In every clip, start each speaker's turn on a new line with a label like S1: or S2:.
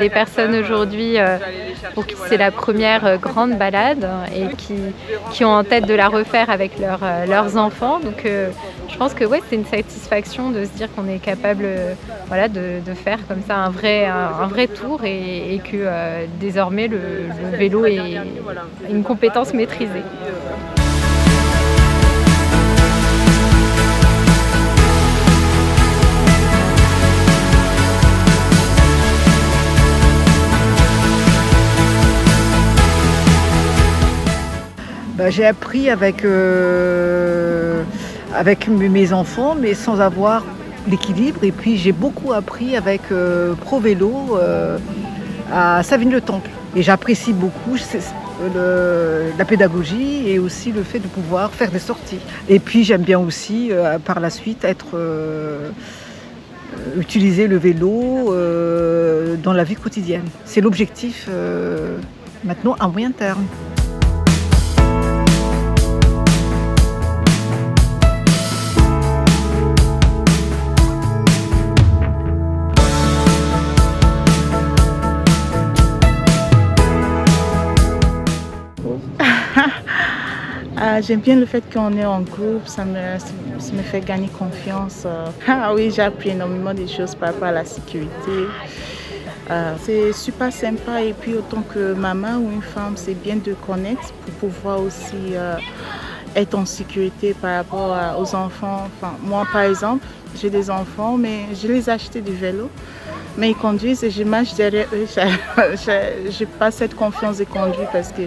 S1: des personnes aujourd'hui pour qui c'est la première grande balade et qui ont en tête de la refaire avec leurs enfants. Donc je pense que ouais, c'est une satisfaction de se dire qu'on est capable voilà, de faire comme ça un vrai tour et que désormais le vélo est une compétence maîtrisée.
S2: J'ai appris avec mes enfants, mais sans avoir l'équilibre. Et puis j'ai beaucoup appris avec Pro Vélo à Savines-le-Temple. Et j'apprécie beaucoup la pédagogie et aussi le fait de pouvoir faire des sorties. Et puis j'aime bien aussi par la suite utiliser le vélo dans la vie quotidienne. C'est l'objectif maintenant à moyen terme.
S3: J'aime bien le fait qu'on est en groupe, ça me fait gagner confiance. Oui, j'ai appris énormément de choses par rapport à la sécurité. C'est super sympa et puis autant que maman ou une femme, c'est bien de connaître pour pouvoir aussi être en sécurité par rapport aux enfants. Enfin, moi par exemple, j'ai des enfants mais je les ai achetés du vélo. Mais ils conduisent et je marche derrière eux. Je n'ai pas cette confiance de conduire parce que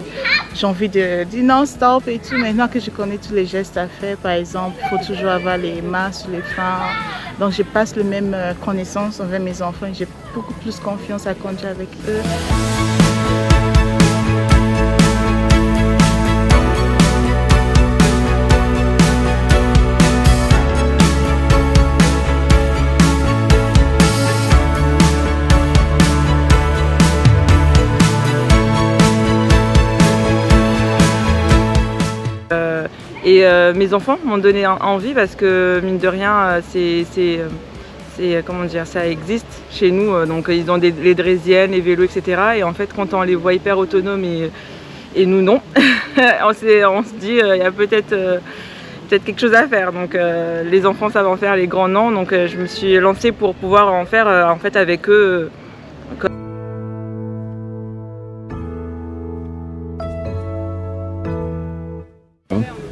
S3: j'ai envie de dire non, stop et tout. Maintenant que je connais tous les gestes à faire, par exemple, il faut toujours avoir les mains sur les freins. Donc je passe la même connaissance envers mes enfants et j'ai beaucoup plus confiance à conduire avec eux.
S4: Et mes enfants m'ont donné envie parce que mine de rien, comment dire, ça existe chez nous. Donc ils ont les draisiennes, les vélos, etc. Et en fait, quand on les voit hyper autonomes et nous non, on se dit il y a peut-être quelque chose à faire. Donc les enfants savent en faire, les grands non. Donc je me suis lancée pour pouvoir en faire en fait avec eux.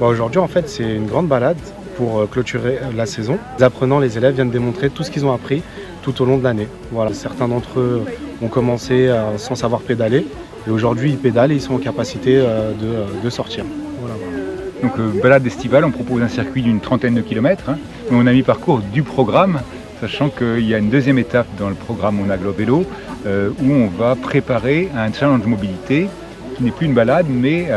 S5: Aujourd'hui, en fait, c'est une grande balade pour clôturer la saison. Les apprenants, les élèves viennent démontrer tout ce qu'ils ont appris tout au long de l'année. Voilà. Certains d'entre eux ont commencé sans savoir pédaler et aujourd'hui ils pédalent et ils sont en capacité de sortir. Voilà.
S6: Donc balade estivale, on propose un circuit d'une 30aine de kilomètres. On a mis parcours du programme, sachant qu'il y a une deuxième étape dans le programme On Aglo Vélo où on va préparer un challenge mobilité qui n'est plus une balade, mais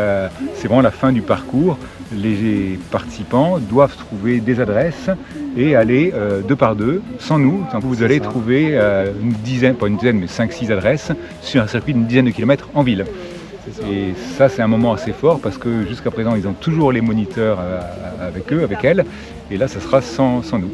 S6: c'est vraiment la fin du parcours. Les participants doivent trouver des adresses et aller deux par deux, sans nous. Vous allez trouver une dizaine, pas une dizaine, mais 5-6 adresses sur un circuit d'une dizaine de kilomètres en ville. Et ça, c'est un moment assez fort parce que jusqu'à présent, ils ont toujours les moniteurs avec eux, avec elles. Et là, ça sera sans nous.